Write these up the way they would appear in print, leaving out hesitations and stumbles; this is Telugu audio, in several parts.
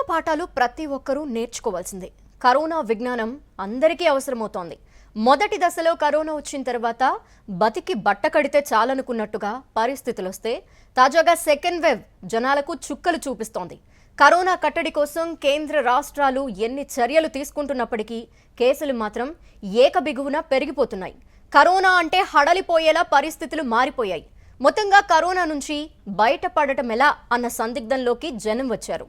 పాఠాలు ప్రతి ఒక్కరూ నేర్చుకోవాల్సిందే. కరోనా విజ్ఞానం అందరికీ అవసరమవుతోంది. మొదటి దశలో కరోనా వచ్చిన తర్వాత బతికి బట్ట కడితే చాలనుకున్నట్టుగా పరిస్థితులు వస్తే తాజాగా సెకండ్ వేవ్ జనాలకు చుక్కలు చూపిస్తోంది. కరోనా కట్టడి కోసం కేంద్ర రాష్ట్రాలు ఎన్ని చర్యలు తీసుకుంటున్నప్పటికీ కేసులు మాత్రం ఏకబిగువున పెరిగిపోతున్నాయి. కరోనా అంటే హడలిపోయేలా పరిస్థితులు మారిపోయాయి. మొత్తంగా కరోనా నుంచి బయటపడటం ఎలా అన్న సందిగ్ధంలోకి జనం వచ్చారు.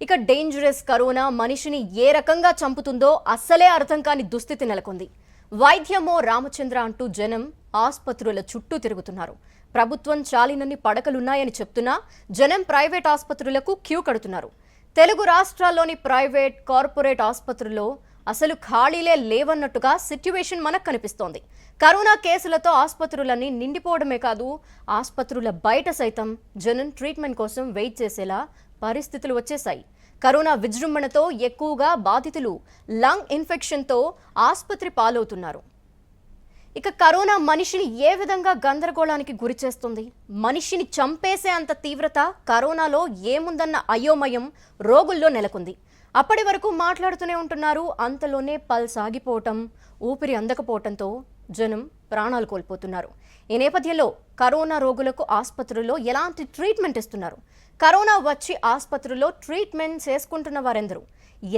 ఇక డేంజరస్ కరోనా మనిషిని ఏ రకంగా చంపుతుందో అస్సలే అర్థం కాని దుస్థితి నెలకొంది. వైద్యమో రామచంద్ర అంటూ జనం ఆసుపత్రుల చుట్టూ తిరుగుతున్నారు. ప్రభుత్వం చాలినన్ని పడకలున్నాయని చెప్తున్నా జనం ప్రైవేట్ ఆసుపత్రులకు క్యూ కడుతున్నారు. తెలుగు రాష్ట్రాల్లోని ప్రైవేట్, కార్పొరేట్ ఆసుపత్రుల్లో అసలు ఖాళీలే లేవన్నట్టుగా సిట్యువేషన్ మనకు కనిపిస్తోంది. కరోనా కేసులతో ఆసుపత్రులన్నీ నిండిపోవడమే కాదు, ఆసుపత్రుల బయట సైతం జనం ట్రీట్మెంట్ కోసం వెయిట్ చేసేలా పరిస్థితులు వచ్చేశాయి. కరోనా విజృంభణతో ఎక్కువగా బాధితులు లంగ్ ఇన్ఫెక్షన్తో ఆసుపత్రి పాలవుతున్నారు. ఇక కరోనా మనిషిని ఏ విధంగా గందరగోళానికి గురి చేస్తుంది? మనిషిని చంపేసే అంత తీవ్రత కరోనాలో ఏముందన్న అయోమయం రోగుల్లో నెలకొంది. అప్పటి వరకు మాట్లాడుతూనే ఉంటున్నారు. అంతలోనే పల్స్ ఆగిపోవటం, ఊపిరి అందకపోవటంతో జనం ప్రాణాలు కోల్పోతున్నారు. ఈ నేపథ్యంలో కరోనా రోగులకు ఆసుపత్రుల్లో ఎలాంటి ట్రీట్మెంట్ ఇస్తున్నారు? కరోనా వచ్చి ఆసుపత్రుల్లో ట్రీట్మెంట్ చేసుకుంటున్న వారెందరూ?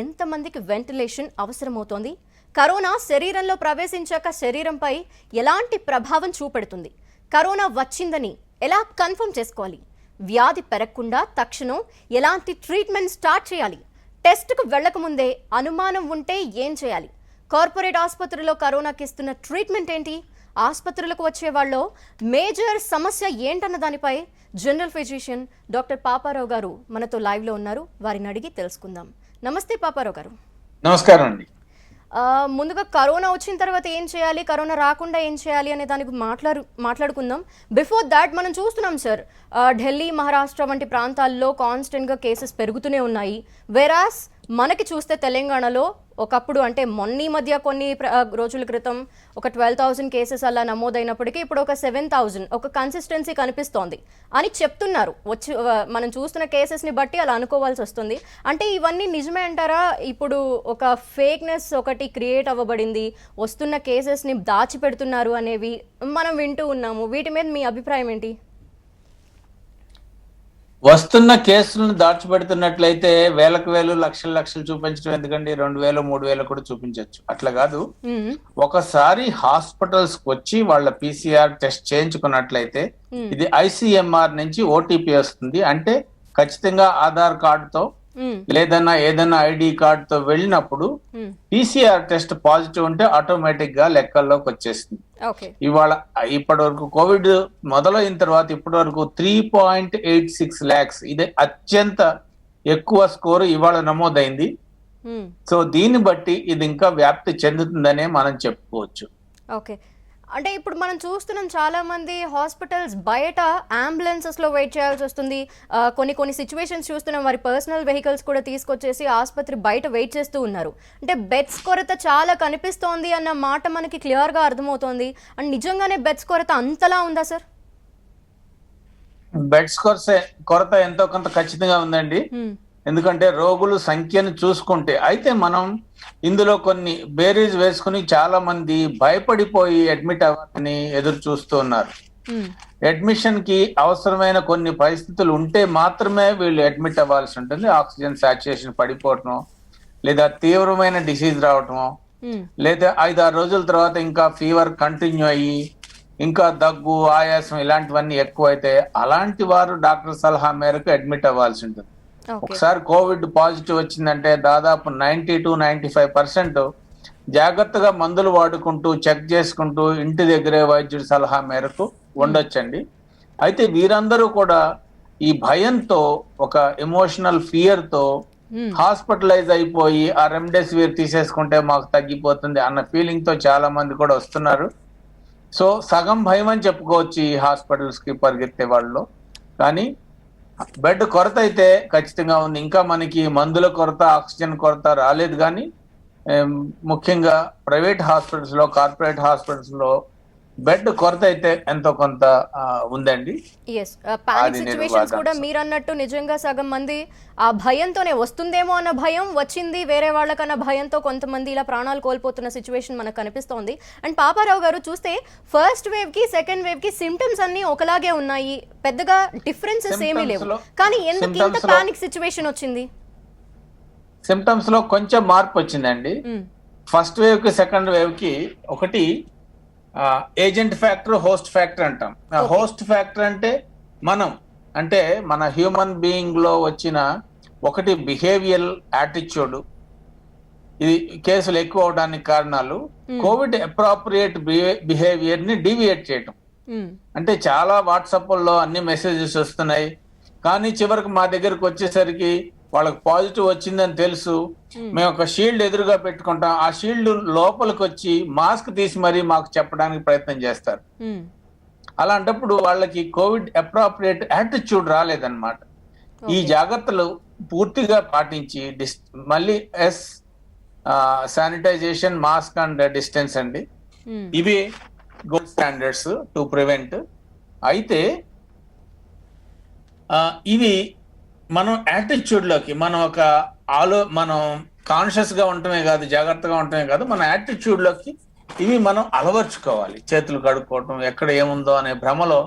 ఎంతమందికి వెంటిలేషన్ అవసరమవుతోంది? కరోనా శరీరంలో ప్రవేశించాక శరీరంపై ఎలాంటి ప్రభావం చూపెడుతుంది? కరోనా వచ్చిందని ఎలా కన్ఫర్మ్ చేసుకోవాలి? వ్యాధి పెరగకుండా తక్షణం ఎలాంటి ట్రీట్మెంట్ స్టార్ట్ చేయాలి? టెస్ట్కు వెళ్లకముందే అనుమానం ఉంటే ఏం చేయాలి? కార్పొరేట్ ఆసుపత్రిలో కరోనాకి ఇస్తున్న ట్రీట్మెంట్ ఏంటి? ఆసుపత్రులకు వచ్చే వాళ్ళలో మేజర్ సమస్య ఏంటన్న దానిపై జనరల్ ఫిజిషియన్ డాక్టర్ పాపారావు గారు మనతో లైవ్లో ఉన్నారు. వారిని అడిగి తెలుసుకుందాం. నమస్తే పాపారావు గారు. నమస్కారం అండి. ముందుగా కరోనా వచ్చిన తర్వాత ఏం చేయాలి, కరోనా రాకుండా ఏం చేయాలి అనే దానికి మాట్లాడుకుందాం. బిఫోర్ దాట్ మనం చూస్తున్నాం సార్, ఢిల్లీ, మహారాష్ట్ర వంటి ప్రాంతాల్లో కాన్స్టెంట్గా కేసెస్ పెరుగుతూనే ఉన్నాయి. వెరాస్ మనకి చూస్తే తెలంగాణలో ఒకప్పుడు, అంటే మొన్న మధ్య కొన్ని రోజుల క్రితం ఒక 12,000 కేసెస్ అలా నమోదైనప్పటికీ ఇప్పుడు ఒక 7,000 ఒక కన్సిస్టెన్సీ కనిపిస్తోంది అని చెప్తున్నారు. మనం చూస్తున్న కేసెస్ని బట్టి అలా అనుకోవాల్సి వస్తుంది. అంటే ఇవన్నీ నిజమే అంటారా? ఇప్పుడు ఒక ఫేక్నెస్ ఒకటి క్రియేట్ అవ్వబడింది, వస్తున్న కేసెస్ని దాచిపెడుతున్నారు అనేవి మనం వింటూ ఉన్నాము. వీటి మీద మీ అభిప్రాయం ఏంటి? వస్తున్న కేసులను దాచిపెడుతున్నట్లయితే వేలకు వేలు, లక్షలు లక్షలు చూపించడం ఎందుకండి? 2,000, 3,000 కూడా చూపించవచ్చు. అట్లా కాదు, ఒకసారి హాస్పిటల్స్ కి వచ్చి వాళ్ళ PCR టెస్ట్ చేయించుకున్నట్లయితే ఇది ICMR నుంచి OTP వస్తుంది. అంటే ఖచ్చితంగా ఆధార్ కార్డుతో లేదన్నా ఏదైనా ID కార్డుతో వెళ్ళినప్పుడు PCR టెస్ట్ పాజిటివ్ ఉంటే ఆటోమేటిక్ గా లెక్కల్లోకి వచ్చేస్తుంది. ఇవాళ ఇప్పటి వరకు కోవిడ్ మొదలైన తర్వాత ఇప్పటి వరకు 3.86 lakhs, ఇదే అత్యంత ఎక్కువ స్కోరు ఇవాళ నమోదైంది. సో దీన్ని బట్టి ఇది ఇంకా వ్యాప్తి చెందుతుందనే మనం చెప్పుకోవచ్చు. ఓకే, అంటే ఇప్పుడు మనం చూస్తున్నాం చాలా మంది హాస్పిటల్స్ బయట అంబులెన్సెస్ లో వెయిట్ చేయాల్సి వస్తుంది. కొన్ని సిచ్యువేషన్స్ చూస్తున్నాం, వారి పర్సనల్ వెహికల్స్ కూడా తీసుకొచ్చేసి ఆసుపత్రి బయట వెయిట్ చేస్తూ ఉన్నారు. అంటే బెడ్స్ కొరత చాలా కనిపిస్తోంది అన్న మాట మనకి క్లియర్ గా అర్థమవుతోంది. అండ్ నిజంగానే బెడ్స్ కొరత అంతలా ఉందా సార్? బెడ్స్ కొరత ఎంతో కొంత ఖచ్చితంగా ఉందండి. ఎందుకంటే రోగుల సంఖ్యను చూసుకుంటే, అయితే మనం ఇందులో కొన్ని బేరీజ్ వేసుకుని చాలా మంది భయపడిపోయి అడ్మిట్ అవ్వాలని ఎదురు చూస్తూ ఉన్నారు. అడ్మిషన్ కి అవసరమైన కొన్ని పరిస్థితులు ఉంటే మాత్రమే వీళ్ళు అడ్మిట్ అవ్వాల్సి ఉంటుంది. ఆక్సిజన్ సాచురేషన్ పడిపోవటం, లేదా తీవ్రమైన డిసీజ్ రావటం, లేదా 5-6 రోజుల తర్వాత ఇంకా ఫీవర్ కంటిన్యూ అయ్యి ఇంకా దగ్గు, ఆయాసం ఇలాంటివన్నీ ఎక్కువైతే అలాంటి వారు డాక్టర్ సలహా మేరకు అడ్మిట్ అవ్వాల్సి ఉంటుంది. ఒకసారి కోవిడ్ పాజిటివ్ వచ్చిందంటే దాదాపు 90-95% జాగ్రత్తగా మందులు వాడుకుంటూ చెక్ చేసుకుంటూ ఇంటి దగ్గరే వైద్యుడి సలహా మేరకు ఉండొచ్చండి. అయితే వీరందరూ కూడా ఈ భయంతో, ఒక ఎమోషనల్ ఫియర్ తో హాస్పిటలైజ్ అయిపోయి ఆ రెమ్డెసివిర్ తీసేసుకుంటే మాకు తగ్గిపోతుంది అన్న ఫీలింగ్ తో చాలా మంది కూడా వస్తున్నారు. సో సగం భయం అని చెప్పుకోవచ్చు ఈ హాస్పిటల్స్ కి పరిగెత్తే వాళ్ళు. కానీ బెడ్ కొరత అయితే ఖచ్చితంగా ఉంది. ఇంకా మనకి మందుల కొరత, ఆక్సిజన్ కొరత రాలేదు. కానీ ముఖ్యంగా ప్రైవేట్ హాస్పిటల్స్ లో, కార్పొరేట్ హాస్పిటల్స్ లో బెడ్ కొరత అయితే ఎంతో కొంత ఉందండి. ఎస్, పానిక్ అది నేను సిచ్యువేషన్స్ కూడా వాదాంశం. మీరు అన్నట్టు నిజంగా సగం మంది ఆ భయంతోనే వస్తుందేమో అన్న భయం, వచ్చింది వేరే వాళ్ళకన్న భయంతో కొంతమంది ఇలా ప్రాణాలు కోల్పోతున్న సిచ్యువేషన్ మనకు కనిపిస్తోంది. అండ్ పాపారావు గారు చూస్తే ఫస్ట్ వేవ్ కి సెకండ్ వేవ్ కి సిమ్టమ్స్ అన్ని ఒకలాగే ఉన్నాయి, పెద్దగా డిఫరెన్సెస్ ఏమీ లేవు, కానీ ఎందుకు ఇంత పానిక్ సిచ్యువేషన్ వచ్చింది? సిమ్టమ్స్ లో కొంచెం మార్పు వచ్చిందండి. ఫస్ట్ వేవ్ కి సెకండ్ వేవ్ కి ఒకటి ఏజెంట్ ఫ్యాక్టర్, హోస్ట్ ఫ్యాక్టర్ అంటాం. హోస్ట్ ఫ్యాక్టర్ అంటే మన హ్యూమన్ బీయింగ్ లో వచ్చిన ఒకటి బిహేవియల్ యాటిట్యూడ్, ఇది కేసులు ఎక్కువ అవడానికి కారణాలు. కోవిడ్ అప్రాప్రియేట్ బిహేవియర్ ని డీవియేట్ చేయటం. అంటే చాలా వాట్సాప్ల్లో అన్ని మెసేజెస్ వస్తున్నాయి, కానీ చివరికి మా దగ్గరకు వచ్చేసరికి వాళ్ళకి పాజిటివ్ వచ్చిందని తెలుసు, మేము ఒక షీల్డ్ ఎదురుగా పెట్టుకుంటాం, ఆ షీల్డ్ లోపలికి వచ్చి మాస్క్ తీసి మరీ మాకు చెప్పడానికి ప్రయత్నం చేస్తారు. అలాంటప్పుడు వాళ్ళకి కోవిడ్ అప్రాప్రియేట్ యాటిట్యూడ్ రాలేదన్నమాట. ఈ జాగ్రత్తలు పూర్తిగా పాటించి మళ్ళీ శానిటైజేషన్, మాస్క్ అండ్ డిస్టెన్స్ అండి, ఇవి గోల్డ్ స్టాండర్డ్స్ టు ప్రివెంట్. అయితే ఇవి మనం యాటిట్యూడ్ లోకి మనం కాన్షియస్ గా ఉండటమే కాదు, జాగ్రత్తగా ఉండటమే కాదు, మన యాటిట్యూడ్ లోకి ఇవి మనం అలవర్చుకోవాలి. చేతులు కడుక్కోవటం, ఎక్కడ ఏముందో అనే భ్రమలో,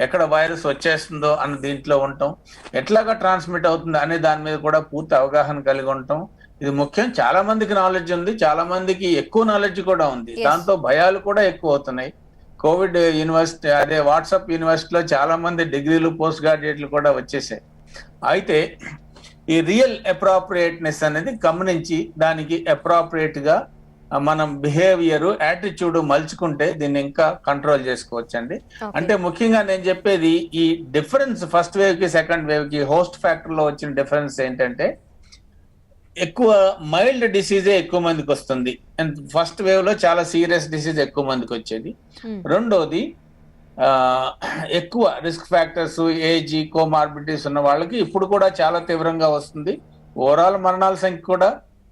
ఎక్కడ వైరస్ వచ్చేస్తుందో అన్న దీంట్లో ఉండటం, ఎట్లాగా ట్రాన్స్మిట్ అవుతుంది అనే దాని మీద కూడా పూర్తి అవగాహన కలిగి ఉండటం, ఇది ముఖ్యం. చాలా మందికి నాలెడ్జ్ ఉంది, చాలా మందికి ఎక్కువ నాలెడ్జ్ కూడా ఉంది, దాంతో భయాలు కూడా ఎక్కువ అవుతున్నాయి. కోవిడ్ యూనివర్సిటీ, అదే వాట్సాప్ యూనివర్సిటీలో చాలా మంది డిగ్రీలు, పోస్ట్ గ్రాడ్యుయేట్లు కూడా వచ్చేసాయి. అయితే ఈ రియల్ అప్రాప్రియేట్నెస్ అనేది గమనించి దానికి అప్రాప్రియేట్ గా మనం బిహేవియర్, యాటిట్యూడ్ మలుచుకుంటే దీన్ని ఇంకా కంట్రోల్ చేసుకోవచ్చండి. అంటే ముఖ్యంగా నేను చెప్పేది ఈ డిఫరెన్స్ ఫస్ట్ వేవ్ కి సెకండ్ వేవ్ కి హోస్ట్ ఫ్యాక్టర్ లో వచ్చిన డిఫరెన్స్ ఏంటంటే, ఎక్కువ మైల్డ్ డిసీజే ఎక్కువ మందికి వస్తుంది. అండ్ ఫస్ట్ వేవ్ లో చాలా సీరియస్ డిసీజ్ ఎక్కువ మందికి వచ్చేది. రెండోది ఎక్కువ రిస్క్ ఫ్యాక్టర్స్, ఏజ్, కోమార్బిడిటీస్ ఉన్న వాళ్ళకి ఇప్పుడు కూడా చాలా తీవ్రంగా వస్తుంది. ఓవరాల్ మరణాల సంఖ్య కూడా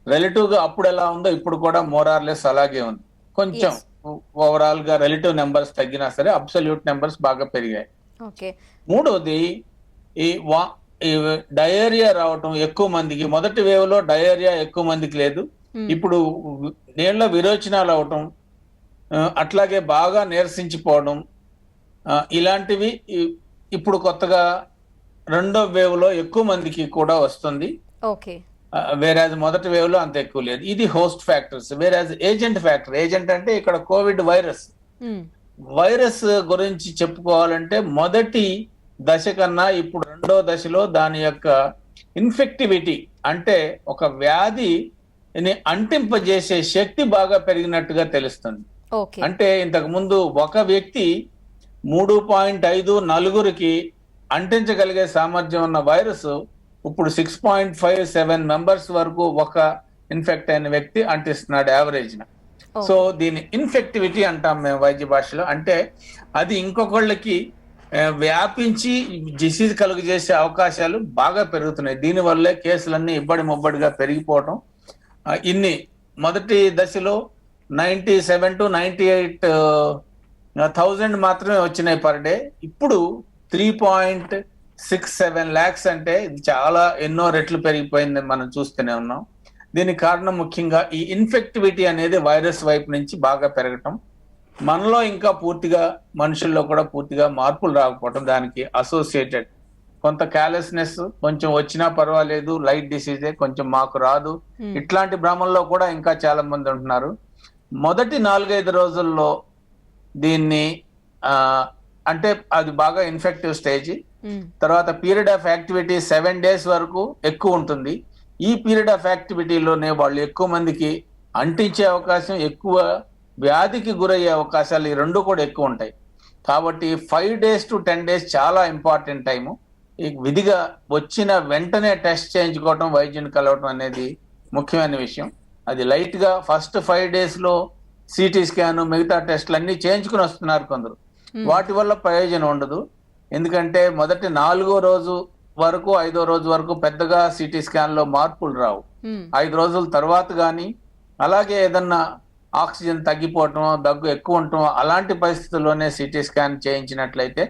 రిలేటివ్ గా అప్పుడు ఎలా ఉందో ఇప్పుడు కూడా మోరార్లెస్ అలాగే ఉంది. కొంచెం ఓవరాల్ గా రిలేటివ్ నెంబర్స్ తగ్గినా సరే అబ్సల్యూట్ నెంబర్స్ బాగా పెరిగాయి. మూడోది ఈ డయేరియా రావటం ఎక్కువ మందికి. మొదటి వేవ్ లో డయేరియా ఎక్కువ మందికి లేదు, ఇప్పుడు నీళ్ళ విరోచనాలు అవటం, అట్లాగే బాగా నీరసించిపోవడం, ఇలాంటివి ఇప్పుడు కొత్తగా రెండో వేవ్ లో ఎక్కువ మందికి కూడా వస్తుంది. వేరాజ్ మొదటి వేవ్ లో అంత ఎక్కువ లేదు. ఇది host factors. Whereas agent factor, agent అంటే ఇక్కడ కోవిడ్ వైరస్ గురించి చెప్పుకోవాలంటే మొదటి దశ కన్నా ఇప్పుడు రెండో దశలో దాని యొక్క ఇన్ఫెక్టివిటీ, అంటే ఒక వ్యాధిని అంటింపజేసే శక్తి బాగా పెరిగినట్టుగా తెలుస్తుంది. అంటే ఇంతకు ముందు ఒక వ్యక్తి 3.5 నలుగురికి అంటించగలిగే సామర్థ్యం ఉన్న వైరస్ ఇప్పుడు 6.57 మెంబర్స్ వరకు ఒక ఇన్ఫెక్ట్ అయిన వ్యక్తి అంటిస్తున్నాడు యావరేజ్ న. సో దీని ఇన్ఫెక్టివిటీ అంటాం మేము వైద్య భాషలో. అంటే అది ఇంకొకళ్ళకి వ్యాపించి డిసీజ్ కలుగజేసే అవకాశాలు బాగా పెరుగుతున్నాయి. దీనివల్లే కేసులన్నీ ఇబ్బడి ముబ్బడిగా పెరిగిపోవటం. ఇన్ని మొదటి దశలో 97 to 98,000 మాత్రమే వచ్చినాయి పర్ డే. ఇప్పుడు 3.67 lakhs, అంటే ఇది చాలా ఎన్నో రెట్లు పెరిగిపోయింది మనం చూస్తూనే ఉన్నాం. దీనికి కారణం ముఖ్యంగా ఈ ఇన్ఫెక్టివిటీ అనేది వైరస్ వైపు నుంచి బాగా పెరగటం, మనలో ఇంకా పూర్తిగా మనుషుల్లో కూడా పూర్తిగా మార్పులు రాకపోవటం, దానికి అసోసియేటెడ్ కొంత క్యాలెస్నెస్, కొంచెం వచ్చినా పర్వాలేదు, లైట్ డిసీజే, కొంచెం మాకు రాదు, ఇట్లాంటి భ్రమంలో కూడా ఇంకా చాలా మంది ఉంటున్నారు. మొదటి 4-5 రోజుల్లో దీన్ని అంటే అది బాగా ఇన్ఫెక్టివ్ స్టేజ్. తర్వాత పీరియడ్ ఆఫ్ యాక్టివిటీ 7 days వరకు ఎక్కువ ఉంటుంది. ఈ పీరియడ్ ఆఫ్ యాక్టివిటీలోనే వాళ్ళు ఎక్కువ మందికి అంటించే అవకాశం, ఎక్కువ వ్యాధికి గురయ్యే అవకాశాలు, ఈ రెండు కూడా ఎక్కువ ఉంటాయి. కాబట్టి 5 days to 10 days చాలా ఇంపార్టెంట్ టైము. ఈ విధిగా వచ్చిన వెంటనే టెస్ట్ చేయించుకోవటం, వైద్యుని కలవటం అనేది ముఖ్యమైన విషయం. అది లైట్ గా ఫస్ట్ 5 days లో సిటీ స్కాన్, మిగతా టెస్ట్లు అన్ని చేయించుకుని వస్తున్నారు కొందరు. వాటి వల్ల ప్రయోజనం ఉండదు. ఎందుకంటే మొదటి 4వ రోజు వరకు 5వ రోజు వరకు పెద్దగా సిటీ స్కాన్ లో మార్పులు రావు. 5 రోజుల తర్వాత కానీ, అలాగే ఏదన్నా ఆక్సిజన్ తగ్గిపోవటం, దగ్గు ఎక్కువ ఉండటం, అలాంటి పరిస్థితుల్లోనే సిటీ స్కాన్ చేయించినట్లయితే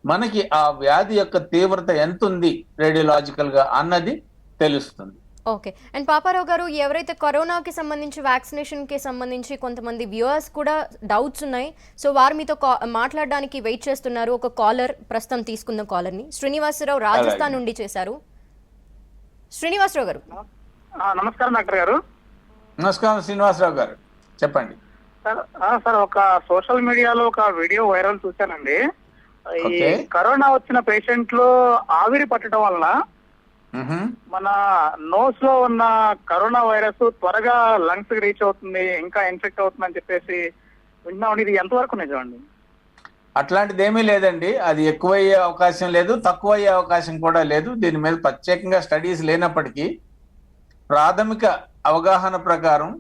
మనకి ఆ వ్యాధి యొక్క తీవ్రత ఎంత ఉంది రేడియోలాజికల్ గా అన్నది తెలుస్తుంది. ఓకే. అండ్ పాపారావు గారు, ఎవరైతే కరోనాకి సంబంధించి వ్యాక్సినేషన్కి సంబంధించి కొంతమంది వ్యూవర్స్ కూడా డౌట్స్ ఉన్నాయి, సో వారు మీతో మాట్లాడడానికి వెయిట్ చేస్తున్నారు. ఒక కాలర్ ప్రస్తుతం తీసుకుందాం కాలర్ని. శ్రీనివాసరావు రాజస్థాన్ నుండి చేశారు. శ్రీనివాసరావు గారు. నమస్కారం డాక్టర్ గారు. నమస్కారం శ్రీనివాసరావు గారు, చెప్పండి. సార్ ఒక సోషల్ మీడియాలో ఒక వీడియో వైరల్ చూశానండి. ఈ ఓకే. కరోనా వచ్చిన పేషెంట్ లో ఆవిరి పట్టడం వలన మన నోస్ లో ఉన్న కరోనా వైరస్ త్వరగా లంగ్స్ కి రీచ్ అవుతుంది, ఇంకా ఇన్ఫెక్ట్ అవుతుంది అని చెప్పేసి విన్నామండి. ఇది ఎంతవరకు నిజం అండి? అట్లాంటిది ఏమీ లేదండి. అది ఎక్కువయ్యే అవకాశం లేదు, తక్కువ అయ్యే అవకాశం కూడా లేదు. దీని మీద ప్రత్యేకంగా స్టడీస్ లేనప్పటికీ ప్రాథమిక అవగాహన ప్రకారం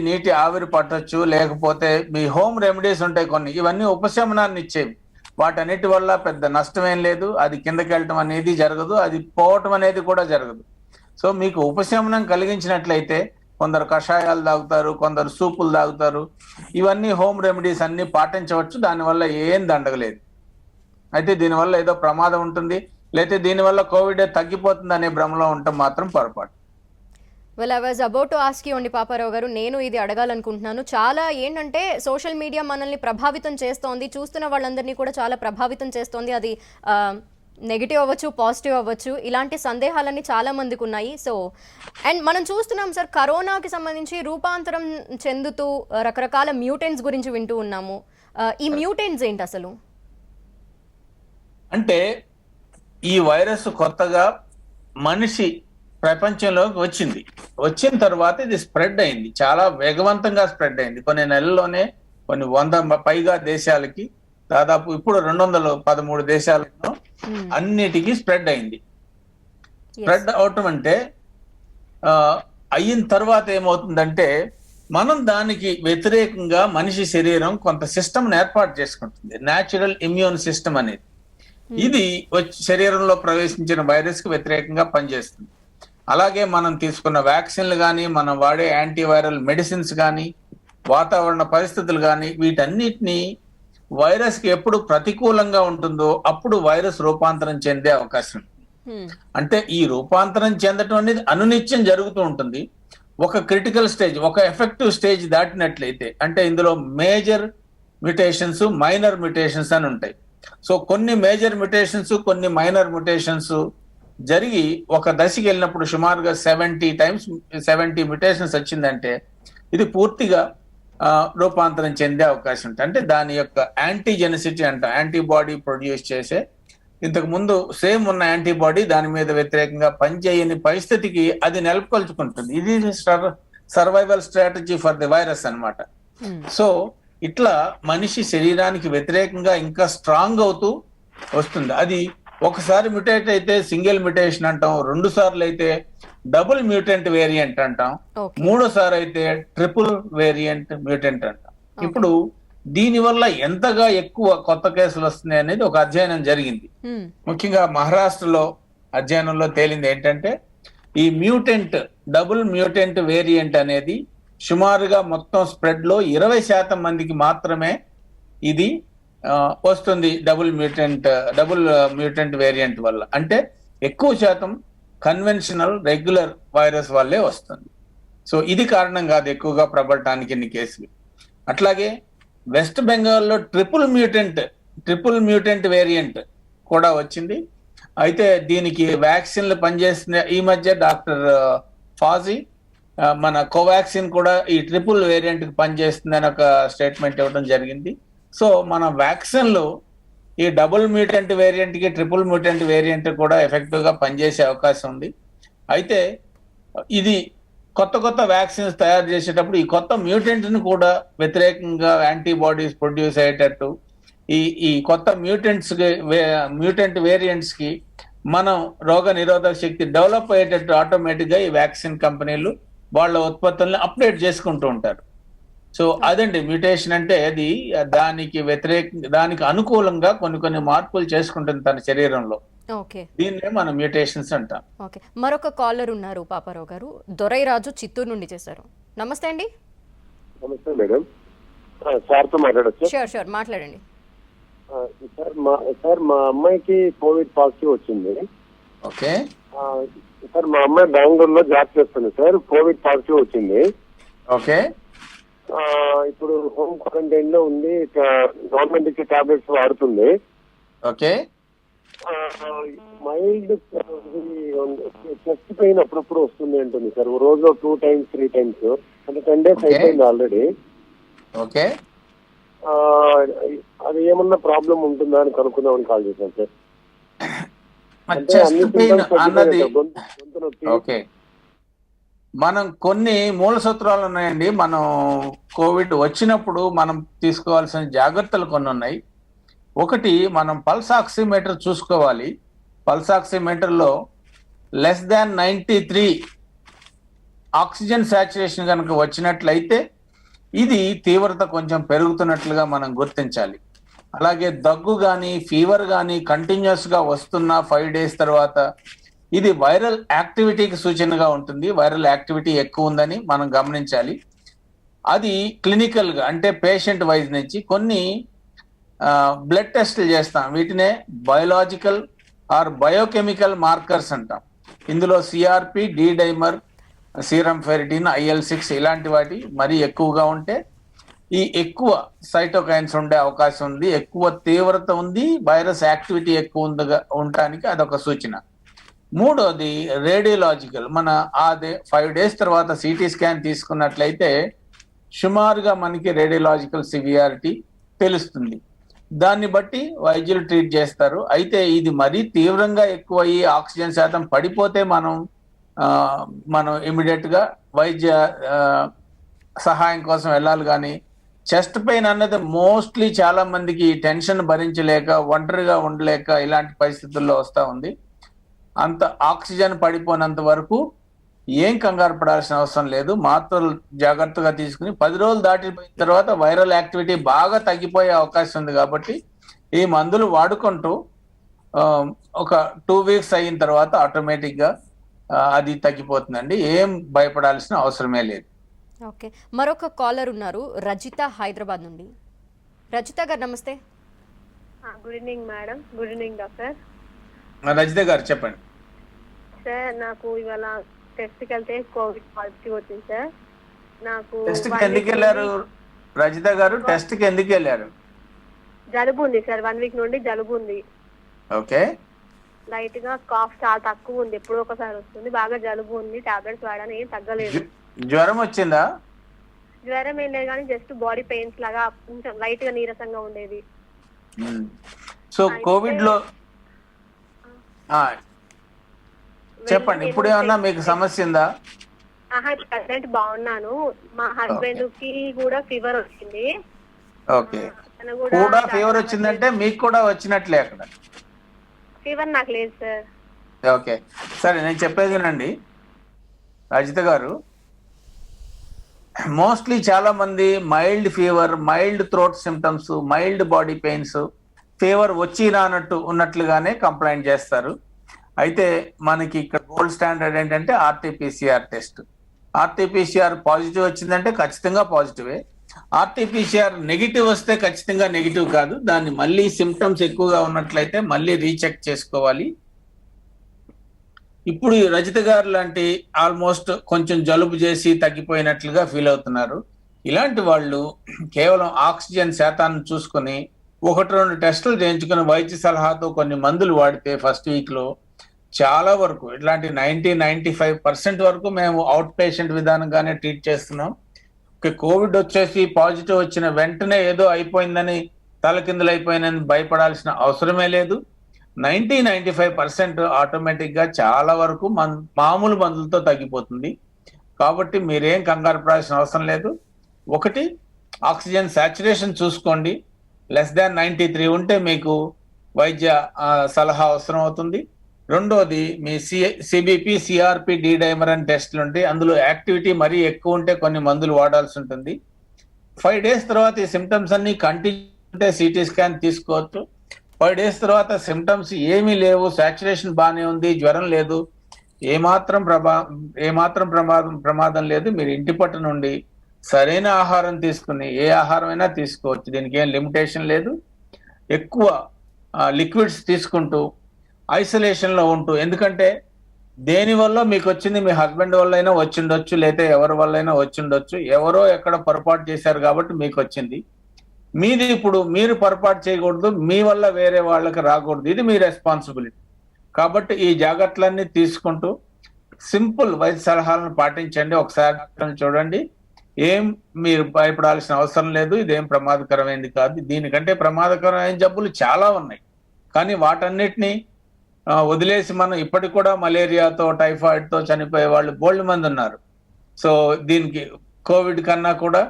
నీటి ఆవిరి పట్టొచ్చు, లేకపోతే మీ హోమ్ రెమెడీస్ ఉంటాయి కొన్ని, ఇవన్నీ ఉపశమనాన్ని ఇచ్చేవి. వాటన్నిటి వల్ల పెద్ద నష్టం ఏం లేదు. అది కిందకి వెళ్ళటం అనేది జరగదు, అది పోవటం అనేది కూడా జరగదు. సో మీకు ఉపశమనం కలిగించినట్లయితే కొందరు కషాయాలు తాగుతారు, కొందరు సూపులు తాగుతారు. ఇవన్నీ హోమ్ రెమెడీస్ అన్ని పాటించవచ్చు, దానివల్ల ఏం దండగలేదు. అయితే దీనివల్ల ఏదో ప్రమాదం ఉంటుంది, లేకపోతే దీనివల్ల కోవిడ్ తగ్గిపోతుంది అనే భ్రమలో ఉండటం మాత్రం పొరపాటు. Well, I was about to ask you అండి పాపారావు గారు. నేను ఇది అడగాలనుకుంటున్నాను. చాలా ఏంటంటే సోషల్ మీడియా మనల్ని ప్రభావితం చేస్తోంది, చూస్తున్న వాళ్ళందరినీ కూడా చాలా ప్రభావితం చేస్తోంది. అది నెగిటివ్ అవ్వచ్చు, పాజిటివ్ అవ్వచ్చు, ఇలాంటి సందేహాలన్నీ చాలా మందికి ఉన్నాయి. సో అండ్ మనం చూస్తున్నాం సార్, కరోనాకి సంబంధించి రూపాంతరం చెందుతూ రకరకాల మ్యూటెంట్స్ గురించి వింటూ ఉన్నాము. ఈ మ్యూటెంట్స్ ఏంటి అసలు? అంటే ఈ వైరస్ కొత్తగా మనిషి ప్రపంచంలోకి వచ్చిన తర్వాత ఇది స్ప్రెడ్ అయింది, చాలా వేగవంతంగా స్ప్రెడ్ అయింది. కొన్ని నెలల్లోనే కొన్ని 100 పైగా దేశాలకి, దాదాపు ఇప్పుడు 213 దేశాలలో అన్నిటికీ స్ప్రెడ్ అయింది. స్ప్రెడ్ అవటం అంటే అయిన తర్వాత ఏమవుతుందంటే మనం దానికి వ్యతిరేకంగా మనిషి శరీరం కొంత సిస్టమ్ ఏర్పాటు చేసుకుంటుంది, న్యాచురల్ ఇమ్యూన్ సిస్టమ్ అనేది. ఇది శరీరంలో ప్రవేశించిన వైరస్ కి వ్యతిరేకంగా పనిచేస్తుంది. అలాగే మనం తీసుకున్న వ్యాక్సిన్లు కానీ, మనం వాడే యాంటీవైరల్ మెడిసిన్స్ కానీ, వాతావరణ పరిస్థితులు కానీ, వీటన్నిటిని వైరస్ కి ఎప్పుడు ప్రతికూలంగా ఉంటుందో అప్పుడు వైరస్ రూపాంతరం చెందే అవకాశం ఉంటుంది. అంటే ఈ రూపాంతరం చెందటం అనేది అనునిత్యం జరుగుతూ ఉంటుంది. ఒక క్రిటికల్ స్టేజ్, ఒక ఎఫెక్టివ్ స్టేజ్ దాటినట్లయితే, అంటే ఇందులో మేజర్ మ్యుటేషన్స్, మైనర్ మ్యుటేషన్స్ అని ఉంటాయి. సో కొన్ని మేజర్ మ్యుటేషన్స్, కొన్ని మైనర్ మ్యుటేషన్స్ జరిగి ఒక దశకి వెళ్ళినప్పుడు సుమారుగా 70 మ్యుటేషన్స్ వచ్చిందంటే ఇది పూర్తిగా రూపాంతరం చెందే అవకాశం ఉంటుంది. అంటే దాని యొక్క యాంటీజెనిసిటీ అంట, యాంటీబాడీ ప్రొడ్యూస్ చేసే, ఇంతకు ముందు సేమ్ ఉన్న యాంటీబాడీ దాని మీద వ్యతిరేకంగా పనిచేయని పరిస్థితికి అది నెలకొల్చుకుంటుంది. ఇది survival strategy for the virus అన్నమాట. సో ఇట్లా మనిషి శరీరానికి వ్యతిరేకంగా ఇంకా స్ట్రాంగ్ అవుతూ వస్తుంది. అది ఒకసారి మ్యూటేట్ అయితే సింగిల్ మ్యూటేషన్ అంటాం, 2 సార్లు అయితే డబుల్ మ్యూటెంట్ వేరియంట్ అంటాం, 3వ సారి అయితే ట్రిపుల్ వేరియంట్ మ్యూటెంట్ అంటాం. ఇప్పుడు దీనివల్ల ఎంతగా ఎక్కువ కొత్త కేసులు వస్తున్నాయి అనేది ఒక అధ్యయనం జరిగింది. ముఖ్యంగా మహారాష్ట్రలో అధ్యయనంలో తేలింది ఏంటంటే ఈ డబుల్ మ్యూటెంట్ వేరియంట్ అనేది సుమారుగా మొత్తం స్ప్రెడ్ లో 20% మందికి మాత్రమే ఇది వస్తుంది, డబుల్ మ్యూటెంట్ వేరియంట్ వల్ల. అంటే ఎక్కువ శాతం కన్వెన్షనల్ రెగ్యులర్ వైరస్ వల్లే వస్తుంది. సో ఇది కారణం కాదు ఎక్కువగా ప్రబలటానికి ఇన్ని కేసులు. అట్లాగే వెస్ట్ బెంగాల్లో ట్రిపుల్ మ్యూటెంట్ వేరియంట్ కూడా వచ్చింది. అయితే దీనికి వ్యాక్సిన్లు పనిచేస్తున్న ఈ మధ్య డాక్టర్ ఫాజీ మన కోవాక్సిన్ కూడా ఈ ట్రిపుల్ వేరియంట్ కి పనిచేస్తుందని ఒక స్టేట్మెంట్ ఇవ్వడం జరిగింది. సో మన వ్యాక్సిన్లు ఈ డబుల్ మ్యూటెంట్ వేరియంట్ కి ట్రిపుల్ మ్యూటెంట్ వేరియంట్ కూడా ఎఫెక్టివ్ గా పనిచేసే అవకాశం ఉంది. అయితే ఇది కొత్త వ్యాక్సిన్స్ తయారు చేసేటప్పుడు ఈ కొత్త మ్యూటెంట్ ని కూడా వ్యతిరేకంగా యాంటీబాడీస్ ప్రొడ్యూస్ అయ్యేటట్టు ఈ కొత్త మ్యూటెంట్ వేరియంట్స్ కి మనం రోగ నిరోధక శక్తి డెవలప్ అయ్యేటట్టు ఆటోమేటిక్ గా ఈ వ్యాక్సిన్ కంపెనీలు వాళ్ళ ఉత్పత్తుల్ని అప్డేట్ చేసుకుంటూ ఉంటారు. సో అదండి మ్యూటేషన్ అంటే, అది దానికి అనుకూలంగా కొన్ని మార్పులు చేసుకుంటుంది తన శరీరంలో. దీన్నే మనం మ్యూటేషన్స్ అంటాం. ఓకే, మరొక కాలర్ ఉన్నారు పాపారావు గారు. దొరైరాజు చిత్తూరు నుండి చేశారు. నమస్తే అండి. నమస్తే మేడం. సార్తో మాట్లాడచ్చు? షూర్ మాట్లాడండి. సార్ మా అమ్మాయికి కోవిడ్ పాజిటివ్ వచ్చింది. ఓకే సార్ మా అమ్మాయి బెంగళూరులో జాబ్ చేస్తుంది సార్. కోవిడ్ పాజిటివ్ వచ్చింది. ఓకే ఇప్పుడు హోమ్ క్వారంటైన్ లో ఉంది. గవర్నమెంట్ ఇచ్చే టాబ్లెట్స్ వాడుతుంది. ఓకే మైల్డ్ చెస్ట్ పెయిన్ అప్పుడప్పుడు వస్తుంది అంటుంది సార్. రోజులో 2 times 3 times. అంటే 10 days అయిపోయింది ఆల్రెడీ. ఓకే అది ఏమన్నా ప్రాబ్లం ఉంటుందా అని కనుక్కుందామని కాల్ చేశాను సార్. చెస్ట్ పెయిన్ అన్నది ఓకే, మనం కొన్ని మూల సూత్రాలు ఉన్నాయండి. మనం కోవిడ్ వచ్చినప్పుడు మనం తీసుకోవాల్సిన జాగ్రత్తలు కొన్ని ఉన్నాయి. ఒకటి, మనం పల్స్ ఆక్సిమీటర్ చూసుకోవాలి. పల్స్ ఆక్సిమీటర్లో <93 ఆక్సిజన్ సాచురేషన్ కనుక వచ్చినట్లయితే ఇది తీవ్రత కొంచెం పెరుగుతున్నట్లుగా మనం గుర్తించాలి. అలాగే దగ్గు కానీ ఫీవర్ కానీ కంటిన్యూస్ గా వస్తున్న 5 days తర్వాత ఇది వైరల్ యాక్టివిటీకి సూచనగా ఉంటుంది. వైరల్ యాక్టివిటీ ఎక్కువ ఉందని మనం గమనించాలి. అది క్లినికల్ గా అంటే పేషెంట్ వైజ్ నుంచి కొన్ని బ్లడ్ టెస్టులు చేస్తాం. వీటినే బయోలాజికల్ ఆర్ బయోకెమికల్ మార్కర్స్ అంటాం. ఇందులో CRP, D dimer, serum ferritin, IL-6 ఇలాంటి వాటి మరీ ఎక్కువగా ఉంటే ఈ ఎక్కువ సైటోకైన్స్ ఉండే అవకాశం ఉంది, ఎక్కువ తీవ్రత ఉంది, వైరస్ యాక్టివిటీ ఎక్కువ ఉండటానికి అదొక సూచన. మూడోది రేడియోలాజికల్. మన అదే 5 days తర్వాత సిటీ స్కాన్ తీసుకున్నట్లయితే సుమారుగా మనకి రేడియోలాజికల్ సివియారిటీ తెలుస్తుంది. దాన్ని బట్టి వైద్యులు ట్రీట్ చేస్తారు. అయితే ఇది మరీ తీవ్రంగా ఎక్కువయ్యి ఆక్సిజన్ శాతం పడిపోతే మనం ఇమీడియట్ గా వైద్య సహాయం కోసం వెళ్ళాలి. కానీ చెస్ట్ పెయిన్ అన్నది మోస్ట్లీ చాలా మందికి టెన్షన్ భరించలేక, ఒంటరిగా ఉండలేక ఇలాంటి పరిస్థితుల్లో వస్తూ ఉంది. అంత ఆక్సిజన్ పడిపోయినంత వరకు ఏం కంగారు పడాల్సిన అవసరం లేదు. మాత్రలు జాగ్రత్తగా తీసుకుని 10 రోజులు దాటిపోయిన తర్వాత వైరల్ యాక్టివిటీ బాగా తగ్గిపోయే అవకాశం ఉంది. కాబట్టి ఈ మందులు వాడుకుంటూ ఒక 2 weeks అయిన తర్వాత ఆటోమేటిక్ గా అది తగ్గిపోతుందండి. ఏం భయపడాల్సిన అవసరమే లేదు. ఓకే, మరొక కాలర్ ఉన్నారు, రజిత, హైదరాబాద్ నుండి. రజిత గారు నమస్తే. Good evening madam. Good evening doctor. Rajitha గారు చెప్పండి. సార్ నాకు ఇవాళ టెస్ట్ కి వెళ్తే కోవిడ్ పాజిటివ్ వచ్చింది సార్. నాకు టెస్ట్ కి ఎందుకు వెళ్ళారు రజిత గారు? టెస్ట్ కి ఎందుకు వెళ్ళారు? జలుబు ఉంది సార్. 1 week నుండి జలుబు ఉంది. ఓకే, లైట్ గా కాఫ్ చాలా తక్కువ ఉంది, ఎప్పుడో ఒకసారి వస్తుంది. బాగా జలుబు ఉంది, టాబ్లెట్స్ వాడాను, ఏం తగ్గలేదు. జ్వరం వచ్చిందా? జ్వరం ఏం లేదు కానీ జస్ట్ బాడీ పెయిన్స్ లాగా కొంచెం లైట్ గా నీరసంగా ఉండేది. సో కోవిడ్ లో చెప్పండి, ఇప్పుడు ఏమన్నా మీకు సమస్య ఉందా? ప్రెసెంట్ బాగున్నాను. మా హస్బెండ్ కి కూడా ఫీవర్ వచ్చింది. ఓకే, కూడా ఫీవర్ వచ్చిందంటే మీకు కూడా వచ్చినట్లే అక్కడ? ఫీవర్ నాకు లేదు సార్. ఓకే సరే, నేను చెప్పేది వినండి రజిత గారు. మోస్ట్లీ చాలా మంది mild fever, mild throat symptoms, mild body pains, fever వచ్చి రానట్టు ఉన్నట్లుగానే కంప్లైంట్ చేస్తారు. అయితే మనకి ఇక్కడ గోల్డ్ స్టాండర్డ్ ఏంటంటే RT-PCR టెస్ట్. RT-PCR పాజిటివ్ వచ్చిందంటే ఖచ్చితంగా పాజిటివే. RT-PCR నెగిటివ్ వస్తే ఖచ్చితంగా నెగిటివ్ కాదు. దాన్ని మళ్ళీ సిమ్టమ్స్ ఎక్కువగా ఉన్నట్లయితే మళ్ళీ రీచెక్ చేసుకోవాలి. ఇప్పుడు రజిత గారు లాంటి ఆల్మోస్ట్ కొంచెం జలుబు చేసి తగ్గిపోయినట్లుగా ఫీల్ అవుతున్నారు. ఇలాంటి వాళ్ళు కేవలం ఆక్సిజన్ శాతాన్ని చూసుకొని 1-2 టెస్టులు చేయించుకుని వైద్య సలహాతో కొన్ని మందులు వాడితే ఫస్ట్ వీక్ లో చాలా వరకు ఇట్లాంటి 90-95% వరకు మేము అవుట్ పేషెంట్ విధానంగానే ట్రీట్ చేస్తున్నాం. కోవిడ్ వచ్చేసి పాజిటివ్ వచ్చిన వెంటనే ఏదో అయిపోయిందని తలకిందులైపోయిందని భయపడాల్సిన అవసరమే లేదు. 90-95% ఆటోమేటిక్ గా చాలా వరకు మామూలు మందులతో తగ్గిపోతుంది. కాబట్టి మీరేం కంగారు పడాల్సిన అవసరం లేదు. ఒకటి, ఆక్సిజన్ సాచురేషన్ చూసుకోండి. <93 ఉంటే మీకు వైద్య సలహా అవసరం అవుతుంది. రెండోది, మీ సిబిపి, సిఆర్పి, డి డైమర్ అని టెస్టులు ఉంటాయి. అందులో యాక్టివిటీ మరీ ఎక్కువ ఉంటే కొన్ని మందులు వాడాల్సి ఉంటుంది. 5 days తర్వాత ఈ సిమ్టమ్స్ అన్ని కంటిన్యూ ఉంటే సిటీ స్కాన్ తీసుకోవచ్చు. 5 days తర్వాత సిమ్టమ్స్ ఏమీ లేవు, సాచురేషన్ బాగానే ఉంది, జ్వరం లేదు, ఏమాత్రం ప్రమాదం లేదు, మీరు ఇంటి పట్టు నుండి సరైన ఆహారం తీసుకుని ఏ ఆహారం అయినా తీసుకోవచ్చు, దీనికి ఏం లిమిటేషన్ లేదు. ఎక్కువ లిక్విడ్స్ తీసుకుంటూ ఐసోలేషన్ లో ఉంటూ, ఎందుకంటే దేని వల్ల మీకు వచ్చింది మీ హస్బెండ్ వల్ల అయినా వచ్చిండొచ్చు, లేదా ఎవరి వల్ల అయినా వచ్చిండొచ్చు. ఎవరో ఎక్కడ పొరపాటు చేశారు కాబట్టి మీకు వచ్చింది. మీది ఇప్పుడు మీరు పొరపాటు చేయకూడదు, మీ వల్ల వేరే వాళ్ళకి రాకూడదు, ఇది మీ రెస్పాన్సిబిలిటీ. కాబట్టి ఈ జాగ్రత్తలన్నీ తీసుకుంటూ సింపుల్ వైద్య సలహాలను పాటించండి. ఒకసారి డాక్టర్ని చూడండి. ఏం మీరు భయపడాల్సిన అవసరం లేదు, ఇదేం ప్రమాదకరమైనది కాదు. దీనికంటే ప్రమాదకరమైన జబ్బులు చాలా ఉన్నాయి, కానీ వాటన్నిటిని వదిలేసి మనం ఇప్పటికి కూడా మలేరియాతో టైఫాయిడ్తో చనిపోయే వాళ్ళు బోల్డ్ మంది ఉన్నారు. సో దీనికి కోవిడ్ కన్నా కూడా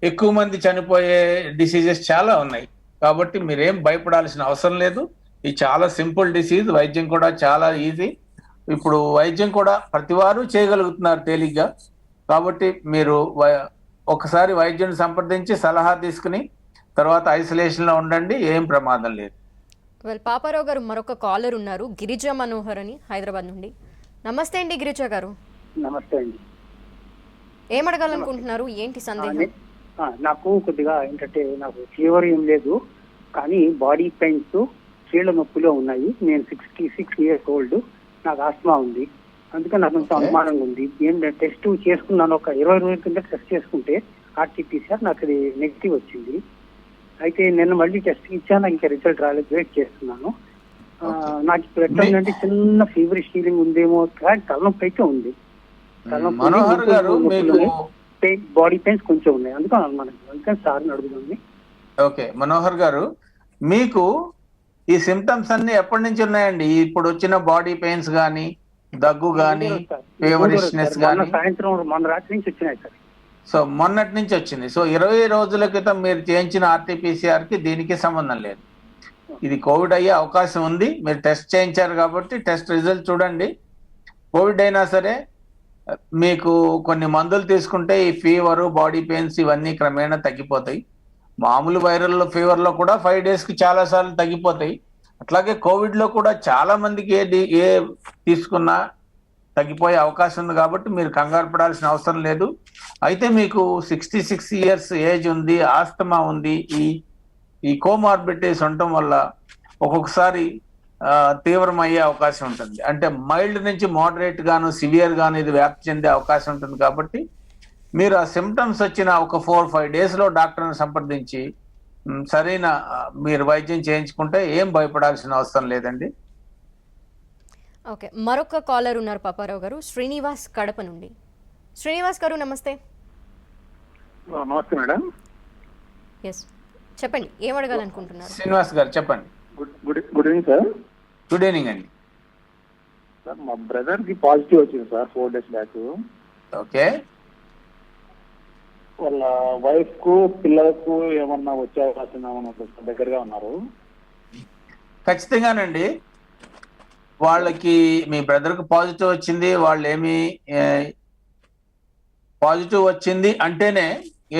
ఎక్కువ మంది చనిపోయే డిసీజెస్ చాలా ఉన్నాయి. కాబట్టి మీరేం భయపడాల్సిన అవసరం లేదు. ఇది చాలా సింపుల్ డిసీజ్, వైద్యం కూడా చాలా ఈజీ. ఇప్పుడు వైద్యం కూడా ప్రతివారు చేయగలుగుతున్నారు తేలిగ్గా. కాబట్టి మీరు ఒకసారి వైద్యుని సంప్రదించి సలహా తీసుకుని తర్వాత ఐసోలేషన్ లో ఉండండి, ఏం ప్రమాదం లేదు. పాపారావు గారు, మరొక కాలర్ ఉన్నారు, గిరిజ మనోహర్ అని హైదరాబాద్ నుండి. నమస్తే అండి గిరిజ గారు. నమస్తే అండి. ఏం అడగాలనుకుంటున్నారు, ఏంటి సందేహం? నాకు కొద్దిగా ఏంటంటే, నాకు ఫీవర్ ఏం లేదు, కానీ బాడీ పెయిన్స్, కీళ్ళ నొప్పులు ఉన్నాయి. నేను 66 years old, నాకు ఆస్మా ఉంది. అందుకని నాకు కొంచెం అనుమానంగా ఉంది. ఏంటంటే టెస్ట్ చేసుకున్నాను, ఒక 20 రోజుల కింద టెస్ట్ చేసుకుంటే RT-PCR నాకు అది నెగిటివ్ వచ్చింది. అయితే నిన్న మళ్ళీ టెస్ట్ ఇచ్చాను, ఇంకా రిజల్ట్ రాలేదు, వెయిట్ చేస్తున్నాను. నాకు ఇప్పుడు ఎట్లా ఉందంటే చిన్న ఫీవరిష్ ఫీలింగ్ ఉందేమో, కానీ తలనొప్పి అయితే ఉంది. మనోహర్ గారు, బాడీ పెయిన్స్ కొంచెం ఉన్నాయి, అందుకని సార్ని అడుగుతుంది. ఓకే మనోహర్ గారు, మీకు ఈ సిమ్టమ్స్ అన్ని ఎప్పటి నుంచి ఉన్నాయండి? ఇప్పుడు వచ్చిన బాడీ పెయిన్స్ గానీ, దగ్గు గానీ, ఫీవరిష్నెస్ గానీ? సాయంత్రం మొన్న రాత్రి నుంచి వచ్చినాయి సార్. సో మొన్నటి నుంచి వచ్చింది. సో 20 రోజుల క్రితం మీరు చేయించిన RT-PCR కి దీనికి సంబంధం లేదు. ఇది కోవిడ్ అయ్యే అవకాశం ఉంది. మీరు టెస్ట్ చేయించారు కాబట్టి టెస్ట్ రిజల్ట్ చూడండి. కోవిడ్ అయినా సరే మీకు కొన్ని మందులు తీసుకుంటే ఈ ఫీవర్, బాడీ పెయిన్స్ ఇవన్నీ క్రమేణా తగ్గిపోతాయి. మామూలు వైరల్ ఫీవర్ లో కూడా 5 days కి చాలా సార్లు తగ్గిపోతాయి. అట్లాగే కోవిడ్ లో కూడా చాలా మందికి ఏ తీసుకున్నా తగ్గిపోయే అవకాశం ఉంది. కాబట్టి మీరు కంగారు పడాల్సిన అవసరం లేదు. అయితే మీకు 66 years ఏజ్ ఉంది, ఆస్తమా ఉంది, ఈ కోమార్బిడిటీస్ ఉండటం వల్ల ఒక్కొక్కసారి తీవ్రమయ్యే అవకాశం ఉంటుంది. అంటే మైల్డ్ నుంచి మోడరేట్ గాను, సివియర్ గాను ఇది వ్యాప్తి చెందే అవకాశం ఉంటుంది. కాబట్టి మీరు ఆ సిమ్టమ్స్ వచ్చిన ఒక 4-5 days లో డాక్టర్ని సంప్రదించి సరైన మీరు వైద్యం చేయించుకుంటే ఏం భయపడాల్సిన అవసరం లేదండి. ఓకే, మరొక కాలర్ ఉన్నారు పాపారావు గారు, శ్రీనివాస్ కడప నుండి. శ్రీనివాస్ గారు నమస్తే. నమస్తే మేడం. ఎస్, చెప్పండి, ఏం అడగాలనుకుంటున్నారు? శ్రీనివాస్ గారు చెప్పండి. Good evening sir. Good evening అండి. సార్ మా బ్రదర్ కి పాజిటివ్ వచ్చింది సార్ 4 days బ్యాక్. ఓకే, వాళ్ళ వైఫ్ కు పిల్లలకు ఏమన్నా వచ్చే అవకాశం ఏమన్నా దగ్గరగా ఉన్నారు? ఖచ్చితంగానండి. వాళ్ళకి మీ బ్రదర్ కు పాజిటివ్ వచ్చింది, వాళ్ళు ఏమి పాజిటివ్ వచ్చింది అంటేనే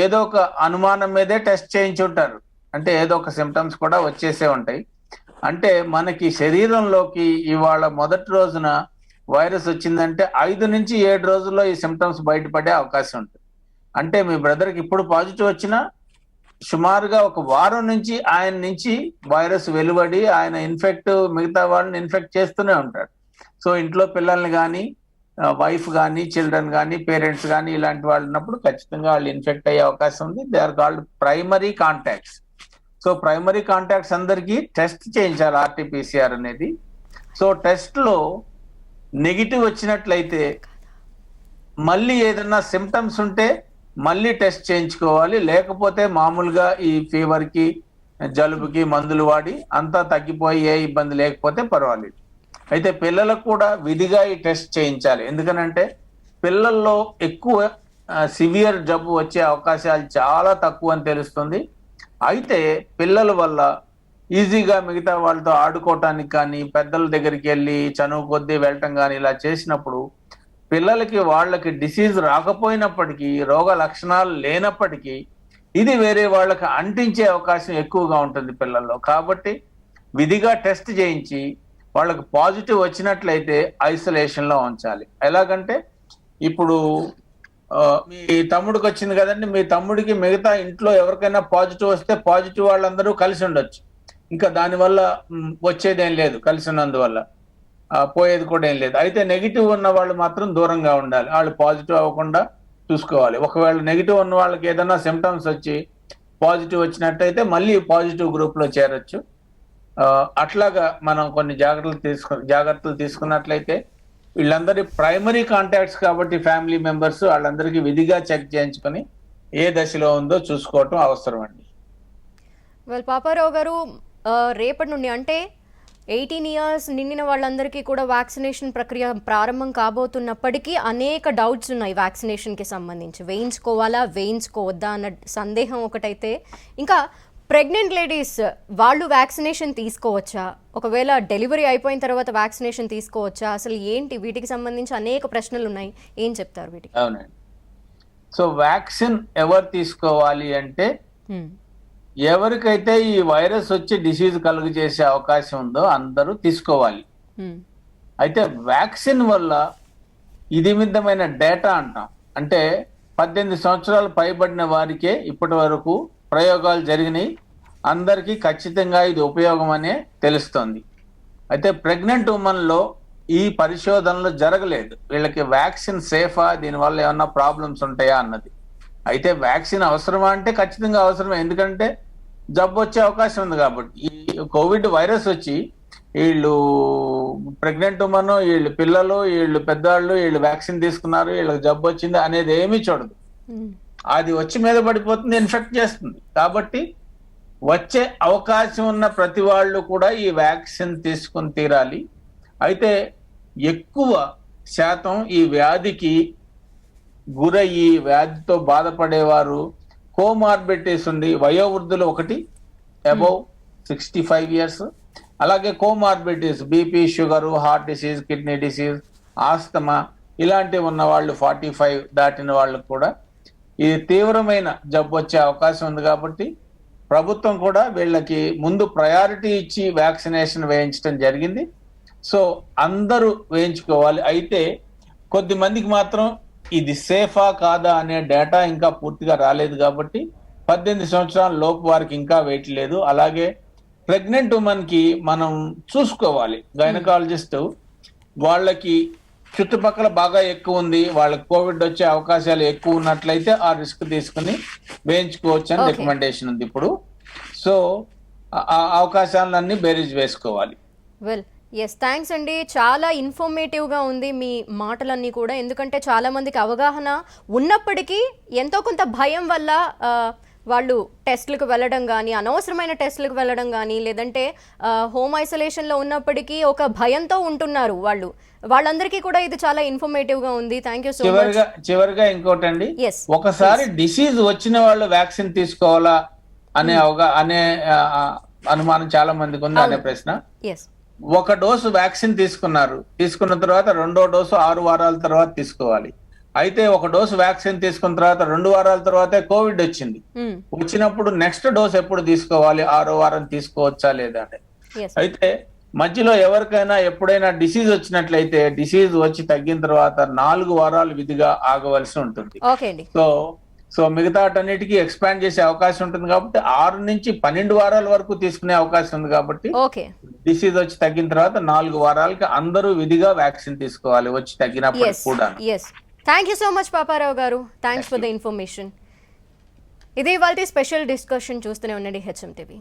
ఏదో ఒక అనుమానం మీదే టెస్ట్ చేయించుంటారు. అంటే ఏదో ఒక సిమ్టమ్స్ కూడా వచ్చేసే ఉంటాయి. అంటే మనకి శరీరంలోకి ఇవాళ మొదటి రోజున వైరస్ వచ్చిందంటే 5 నుంచి 7 రోజుల్లో ఈ సిమ్టమ్స్ బయటపడే అవకాశం ఉంటుంది. అంటే మీ బ్రదర్కి ఇప్పుడు పాజిటివ్ వచ్చినా సుమారుగా ఒక వారం నుంచి ఆయన నుంచి వైరస్ వెలువడి ఆయన మిగతా వాళ్ళని ఇన్ఫెక్ట్ చేస్తూనే ఉంటాడు. సో ఇంట్లో పిల్లల్ని కానీ, వైఫ్ కానీ, చిల్డ్రన్ కానీ, పేరెంట్స్ కానీ ఇలాంటి వాళ్ళు ఉన్నప్పుడు ఖచ్చితంగా వాళ్ళు ఇన్ఫెక్ట్ అయ్యే అవకాశం ఉంది. They are called primary contacts. So primary contacts అందరికీ టెస్ట్ చేయించాలి RT-PCR అనేది. సో టెస్ట్ లో నెగిటివ్ వచ్చినట్లయితే మళ్ళీ ఏదైనా సిమ్టమ్స్ ఉంటే మళ్ళీ టెస్ట్ చేయించుకోవాలి. లేకపోతే మామూలుగా ఈ ఫీవర్ కి, జలుబుకి మందులు వాడి అంతా తగ్గిపోయి ఏ ఇబ్బంది లేకపోతే పర్వాలేదు. అయితే పిల్లలకు కూడా విధిగా ఈ టెస్ట్ చేయించాలి. ఎందుకనంటే పిల్లల్లో ఎక్కువ సివియర్ జబ్బు వచ్చే అవకాశాలు చాలా తక్కువ అని తెలుస్తుంది. అయితే పిల్లల వల్ల ఈజీగా మిగతా వాళ్ళతో ఆడుకోవటానికి కానీ, పెద్దల దగ్గరికి వెళ్ళి చనువు కొద్దీ వెళ్ళటం కానీ ఇలా చేసినప్పుడు పిల్లలకి వాళ్ళకి డిసీజ్ రాకపోయినప్పటికీ, రోగ లక్షణాలు లేనప్పటికీ ఇది వేరే వాళ్ళకి అంటించే అవకాశం ఎక్కువగా ఉంటుంది పిల్లల్లో. కాబట్టి విధిగా టెస్ట్ చేయించి వాళ్ళకి పాజిటివ్ వచ్చినట్లయితే ఐసోలేషన్ లో ఉంచాలి. ఎలాగంటే ఇప్పుడు మీ తమ్ముడికి వచ్చింది కదండి, మీ తమ్ముడికి మిగతా ఇంట్లో ఎవరికైనా పాజిటివ్ వస్తే పాజిటివ్ వాళ్ళందరూ కలిసి ఉండొచ్చు. ఇంకా దానివల్ల వచ్చేదేం లేదు, కలిసి ఉన్నందువల్ల పోయేది కూడా ఏం లేదు. అయితే నెగిటివ్ ఉన్న వాళ్ళు మాత్రం దూరంగా ఉండాలి, వాళ్ళు పాజిటివ్ అవ్వకుండా చూసుకోవాలి. ఒకవేళ నెగిటివ్ ఉన్న వాళ్ళకి ఏదైనా సిమ్టమ్స్ వచ్చి పాజిటివ్ వచ్చినట్టయితే మళ్ళీ పాజిటివ్ గ్రూప్ లో చేరొచ్చు. అట్లాగా మనం కొన్ని జాగ్రత్తలు తీసుకున్నట్లయితే వీళ్ళందరి ప్రైమరీ కాంటాక్ట్స్ కాబట్టి ఫ్యామిలీ మెంబర్స్ వాళ్ళందరికీ విధిగా చెక్ చేయించుకొని ఏ దశలో ఉందో చూసుకోవటం అవసరం అండి. వెల్ పాపారావు గారు, రేపటి నుండి అంటే 18 years నిండిన వాళ్ళందరికీ కూడా వ్యాక్సినేషన్ ప్రక్రియ ప్రారంభం కాబోతున్నప్పటికీ అనేక డౌట్స్ ఉన్నాయి వ్యాక్సినేషన్కి సంబంధించి. వేయించుకోవాలా వేయించుకోవద్దా అన్న సందేహం ఒకటైతే, ఇంకా ప్రెగ్నెంట్ లేడీస్ వాళ్ళు వ్యాక్సినేషన్ తీసుకోవచ్చా, ఒకవేళ డెలివరీ అయిపోయిన తర్వాత వ్యాక్సినేషన్ తీసుకోవచ్చా, అసలు ఏంటి వీటికి సంబంధించి అనేక ప్రశ్నలు ఉన్నాయి, ఏం చెప్తారు వీటికి? అవునండి. సో వ్యాక్సిన్ ఎవరు తీసుకోవాలి అంటే ఎవరికైతే ఈ వైరస్ వచ్చి డిసీజ్ కలుగు చేసే అవకాశం ఉందో అందరూ తీసుకోవాలి. అయితే వ్యాక్సిన్ వల్ల ఇదిమిద్దమైన డేటా అంటాం, అంటే 18 సంవత్సరాలు పైబడిన వారికే ఇప్పటి వరకు ప్రయోగాలు జరిగినాయి, అందరికీ ఖచ్చితంగా ఇది ఉపయోగం అనే తెలుస్తోంది. అయితే ప్రెగ్నెంట్ ఉమెన్ లో ఈ పరిశోధనలు జరగలేదు, వీళ్ళకి వ్యాక్సిన్ సేఫా, దీనివల్ల ఏమన్నా ప్రాబ్లమ్స్ ఉంటాయా అన్నది. అయితే వ్యాక్సిన్ అవసరమా అంటే ఖచ్చితంగా అవసరమే, ఎందుకంటే జబ్బు వచ్చే అవకాశం ఉంది కాబట్టి. ఈ కోవిడ్ వైరస్ వచ్చి వీళ్ళు ప్రెగ్నెంట్ ఉమెన్, వీళ్ళు పిల్లలు, వీళ్ళు పెద్దవాళ్ళు, వీళ్ళు వ్యాక్సిన్ తీసుకున్నారు, వీళ్ళకి జబ్బు వచ్చింది అనేది ఏమీ చూడదు. అది వచ్చి మీద పడిపోతుంది, ఇన్ఫెక్ట్ చేస్తుంది. కాబట్టి వచ్చే అవకాశం ఉన్న ప్రతి వాళ్ళు కూడా ఈ వ్యాక్సిన్ తీసుకుని తీరాలి. అయితే ఎక్కువ శాతం ఈ వ్యాధికి గురయ్యి వ్యాధితో బాధపడేవారు, కోమార్బిడిటీస్ ఉండి వయోవృద్ధులు ఒకటి, అబౌవ్ 65 years, అలాగే comorbidities BP, sugar, heart disease, kidney disease, asthma ఇలాంటివి ఉన్న వాళ్ళు 45 దాటిన వాళ్ళకు కూడా ఈ తీవ్రమైన జబ్బు వచ్చే అవకాశం ఉంది. కాబట్టి ప్రభుత్వం కూడా వీళ్ళకి ముందు ప్రయారిటీ ఇచ్చి వ్యాక్సినేషన్ వేయించడం జరిగింది. సో అందరూ వేయించుకోవాలి. అయితే కొద్ది మందికి మాత్రం ఇది సేఫా కాదా అనే డేటా ఇంకా పూర్తిగా రాలేదు కాబట్టి 18 సంవత్సరాల లోపు వారికి ఇంకా వేయట్లేదు. అలాగే ప్రెగ్నెంట్ ఉమెన్ కి మనం చూసుకోవాలి, గైనకాలజిస్ట్ వాళ్ళకి చుట్టుపక్కల బాగా ఎక్కువ ఉంది, వాళ్ళకి కోవిడ్ వచ్చే అవకాశాలు ఎక్కువ ఉన్నట్లయితే ఆ రిస్క్ తీసుకుని వేయించుకోవచ్చు అని రికమెండేషన్ ఉంది ఇప్పుడు. సో ఆ అవకాశాలన్నీ బేరీజ్ వేసుకోవాలి. వెల్ ఎస్, థ్యాంక్స్ అండి, చాలా ఇన్ఫర్మేటివ్గా ఉంది మీ మాటలన్నీ కూడా. ఎందుకంటే చాలామందికి అవగాహన ఉన్నప్పటికీ ఎంతో కొంత భయం వల్ల వాళ్ళు టెస్టులకు వెళ్ళడం కానీ, అనవసరమైన టెస్టులకు వెళ్ళడం కానీ, లేదంటే హోమ్ ఐసోలేషన్లో ఉన్నప్పటికీ ఒక భయంతో ఉంటున్నారు వాళ్ళందరికీ కూడా ఇది చాలా ఇన్ఫర్మేటివ్గా ఉంది. Thank you so much. చివరిగా ఇంకోటండి, ఒకసారి డిసీజ్ వచ్చిన వాళ్ళు వ్యాక్సిన్ తీసుకోవాలా అనే అనుమానం చాలా మందికి ఉంది అనే ప్రశ్న. ఒక డోసు వ్యాక్సిన్ తీసుకున్న తర్వాత రెండో డోసు 6 వారాల తర్వాత తీసుకోవాలి. అయితే ఒక డోసు వ్యాక్సిన్ తీసుకున్న తర్వాత 2 వారాల తర్వాతే కోవిడ్ వచ్చినప్పుడు నెక్స్ట్ డోస్ ఎప్పుడు తీసుకోవాలి, 6వ వారం తీసుకోవచ్చా లేదా అంటే. అయితే మధ్యలో ఎవరికైనా ఎప్పుడైనా డిసీజ్ వచ్చినట్లయితే డిసీజ్ వచ్చి తగ్గిన తర్వాత 4 వారాలు విధిగా ఆగవలసి ఉంటుంది. సో మిగతాటన్నిటికీ ఎక్స్పాండ్ చేసే అవకాశం ఉంటుంది కాబట్టి 6 నుంచి 12 వారాల వరకు తీసుకునే అవకాశం ఉంది. కాబట్టి డిసీజ్ వచ్చి తగ్గిన తర్వాత 4 వారాలకి అందరూ విధిగా వ్యాక్సిన్ తీసుకోవాలి, వచ్చి తగ్గినప్పుడు కూడా. Thank you so much Paparao గారు, థ్యాంక్స్ ఫర్ ద ఇన్ఫర్మేషన్. ఇది ఇవాల్టి స్పెషల్ డిస్కషన్. చూస్తూనే ఉండండి HM TV.